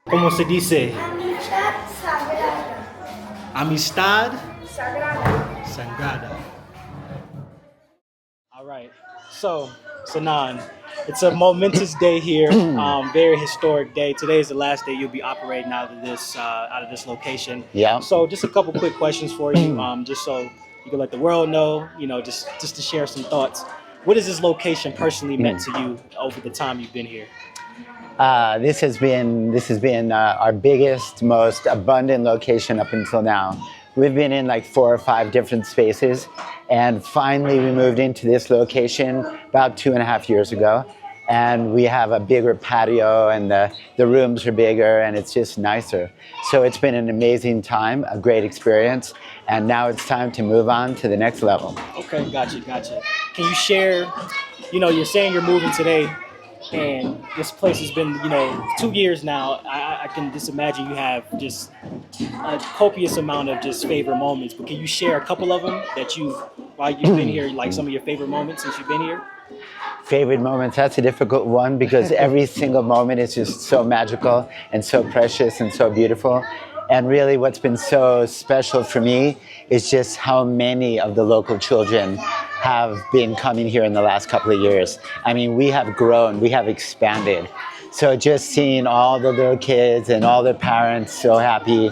¿Cómo se dice? Amistad sagrada. Amistad Sagrada. Sagrada. All right. So, Sanan, it's a momentous day here. Very historic day. Today is the last day you'll be operating out of this location. Yeah. So, just a couple quick questions for you, just so you can let the world know. Just to share some thoughts. What has this location personally meant to you over the time you've been here? This has been our biggest, most abundant location up until now. We've been in like 4 or 5 different spaces, and finally we moved into this location about 2.5 years ago. And we have a bigger patio, and the rooms are bigger, and it's just nicer. So it's been an amazing time, a great experience, and now it's time to move on to the next level. Okay, gotcha. Can you share? You're saying you're moving today, and this place has been, 2 years now. I can just imagine you have just a copious amount of just favorite moments. But can you share a couple of them while you've been here, like some of your favorite moments since you've been here? Favorite moments, that's a difficult one because every single moment is just so magical and so precious and so beautiful. And really what's been so special for me is just how many of the local children have been coming here in the last couple of years. I mean, we have grown, we have expanded. So just seeing all the little kids and all their parents so happy,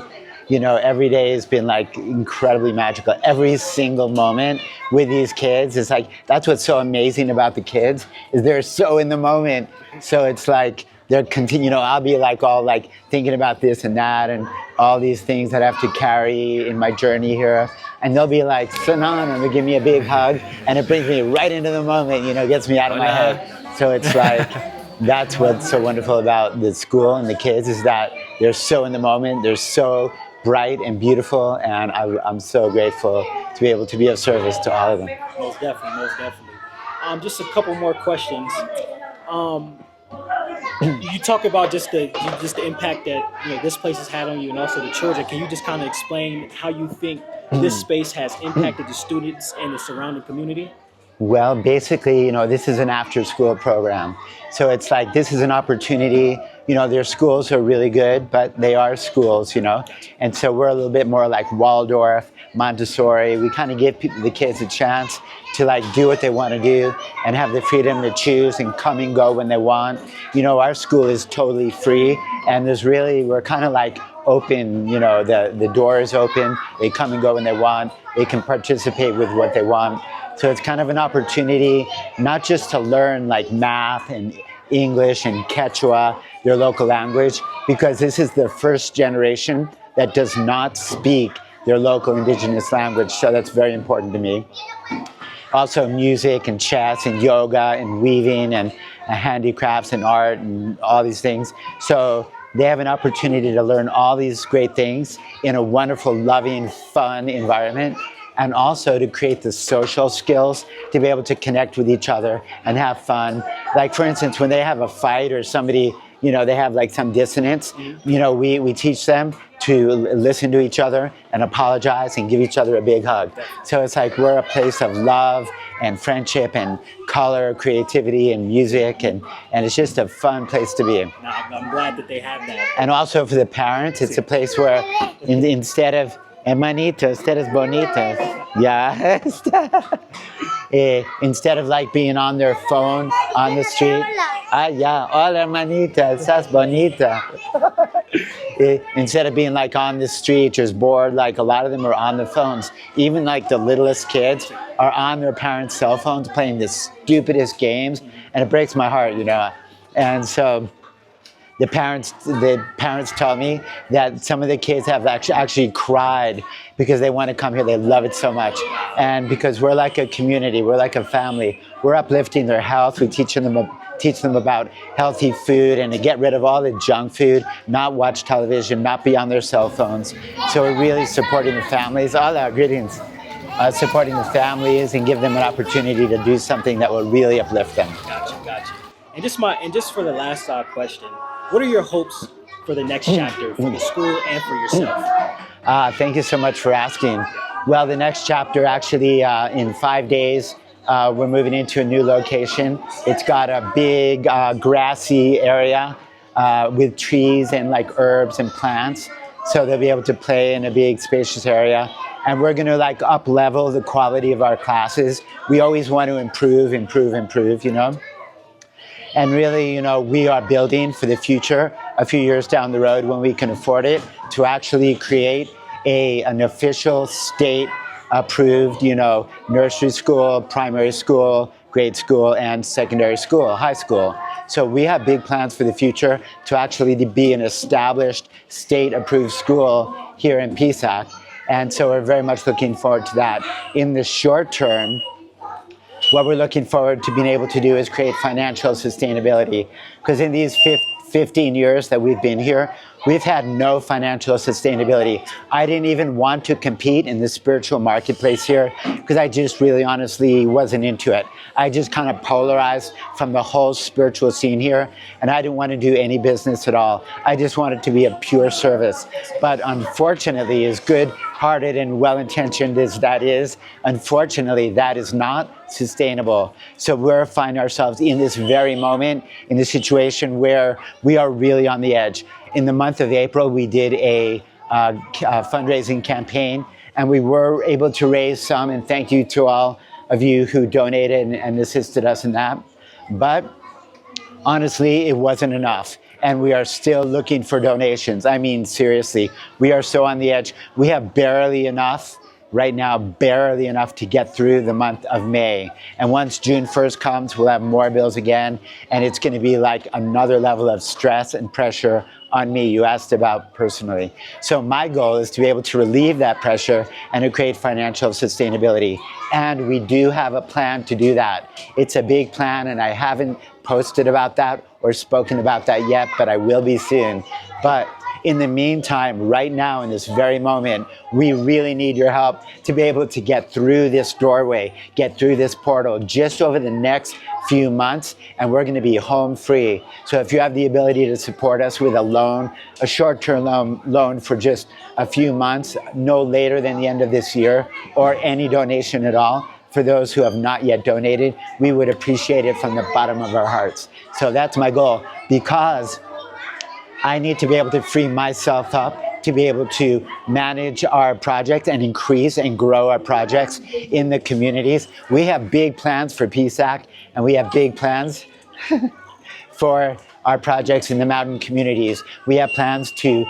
every day has been like incredibly magical. Every single moment with these kids is like, that's what's so amazing about the kids, is they're so in the moment. So it's like, I'll be like all like thinking about this and that and all these things that I have to carry in my journey here. And they'll be like, Sanan, and they'll give me a big hug, and it brings me right into the moment, gets me out of my head. So it's like, that's what's so wonderful about the school and the kids, is that they're so in the moment, they're so bright and beautiful, and I'm so grateful to be able to be of service to all of them. Most definitely. Just a couple more questions. You talk about just the impact that this place has had on you, and also the children. Can you just kind of explain how you think this space has impacted the students and the surrounding community? Well, basically, this is an after-school program. So it's like, this is an opportunity. Their schools are really good, but they are schools, And so we're a little bit more like Waldorf, Montessori. We kind of give the kids a chance to like do what they want to do and have the freedom to choose and come and go when they want. Our school is totally free, and we're kind of like open, the door is open. They come and go when they want. They can participate with what they want. So it's kind of an opportunity not just to learn like math and English and Quechua, their local language, because this is the first generation that does not speak their local indigenous language. So that's very important to me. Also music and chess and yoga and weaving and handicrafts and art and all these things. So they have an opportunity to learn all these great things in a wonderful, loving, fun environment, and also to create the social skills to be able to connect with each other and have fun. Like for instance, when they have a fight or somebody, they have like some dissonance, we teach them to listen to each other and apologize and give each other a big hug. So it's like we're a place of love and friendship and color, creativity and music, and it's just a fun place to be. I'm glad that they have that. And also for the parents, it's a place where instead of hermanito, ustedes bonitas. Yeah. Instead of like being on their phone on the street. Yeah, hola hermanita, estás bonita. Instead of being like on the street, just bored, like a lot of them are on the phones. Even like the littlest kids are on their parents' cell phones playing the stupidest games, and it breaks my heart, And so the parents tell me that some of the kids have actually cried because they want to come here. They love it so much. And because we're like a community, we're like a family. We're uplifting their health. We teach them about healthy food and to get rid of all the junk food, not watch television, not be on their cell phones. So we're really supporting the families. All our greetings. Supporting the families and give them an opportunity to do something that will really uplift them. Gotcha. And just for the last question, what are your hopes for the next chapter for the school and for yourself? Thank you so much for asking. Well, the next chapter actually in 5 days, we're moving into a new location. It's got a big grassy area with trees and like herbs and plants. So they'll be able to play in a big spacious area. And we're going to like up level the quality of our classes. We always want to improve, you know. And really, you know, we are building for the future, a few years down the road when we can afford it, to actually create an official state approved, you know, nursery school, primary school, grade school, and secondary school, high school. So we have big plans for the future to actually be an established state approved school here in PSAC. And so we're very much looking forward to that. In the short term, what we're looking forward to being able to do is create financial sustainability. Because in these 15 years that we've been here, we've had no financial sustainability. I didn't even want to compete in the spiritual marketplace here because I just really honestly wasn't into it. I just kind of polarized from the whole spiritual scene here, and I didn't want to do any business at all. I just wanted to be a pure service. But unfortunately, as good-hearted and well-intentioned as that is, unfortunately, that is not sustainable. So we're finding ourselves in this very moment in a situation where we are really on the edge. In the month of April, we did a fundraising campaign, and we were able to raise some, and thank you to all of you who donated and assisted us in that. But honestly, it wasn't enough, and we are still looking for donations. I mean, seriously, we are so on the edge. We have barely enough right now, barely enough to get through the month of May. And once June 1st comes, we'll have more bills again, and it's going to be like another level of stress and pressure on me. You asked about personally. So my goal is to be able to relieve that pressure and to create financial sustainability. And we do have a plan to do that. It's a big plan, and I haven't posted about that or spoken about that yet, but I will be soon. But in the meantime, right now, in this very moment, we really need your help to be able to get through this doorway, get through this portal just over the next few months, and we're going to be home free. So if you have the ability to support us with a loan, a short-term loan for just a few months, no later than the end of this year, or any donation at all, for those who have not yet donated, we would appreciate it from the bottom of our hearts. So that's my goal, because I need to be able to free myself up to be able to manage our project and increase and grow our projects in the communities. We have big plans for PSAC, and we have big plans for our projects in the mountain communities. We have plans to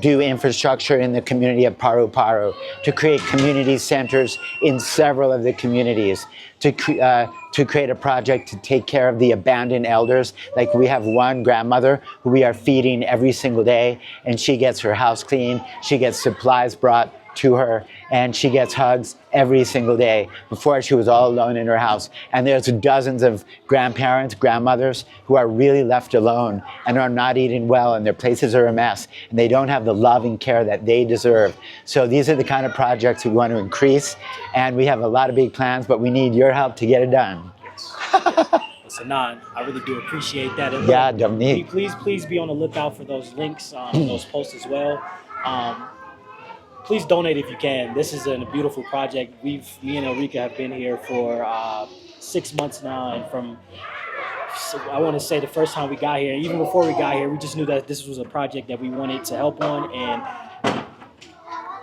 do infrastructure in the community of Paru Paru, to create community centers in several of the communities, to create a project to take care of the abandoned elders. Like we have one grandmother who we are feeding every single day, and she gets her house clean, she gets supplies brought to her, and she gets hugs every single day. Before, she was all alone in her house. And there's dozens of grandparents, grandmothers who are really left alone and are not eating well, and their places are a mess, and they don't have the love and care that they deserve. So these are the kind of projects we want to increase, and we have a lot of big plans, but we need your help to get it done. Sanan, I really do appreciate that. And Yeah, Dominique. Please be on the lookout for those links, those posts as well. Please donate if you can. This is a beautiful project. Me and Elrika have been here for 6 months now, and I want to say the first time we got here, even before we got here, we just knew that this was a project that we wanted to help on. And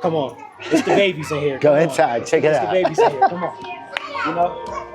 come on, it's the babies in here. Go inside, check it out. It's the babies in here. Come on, you know.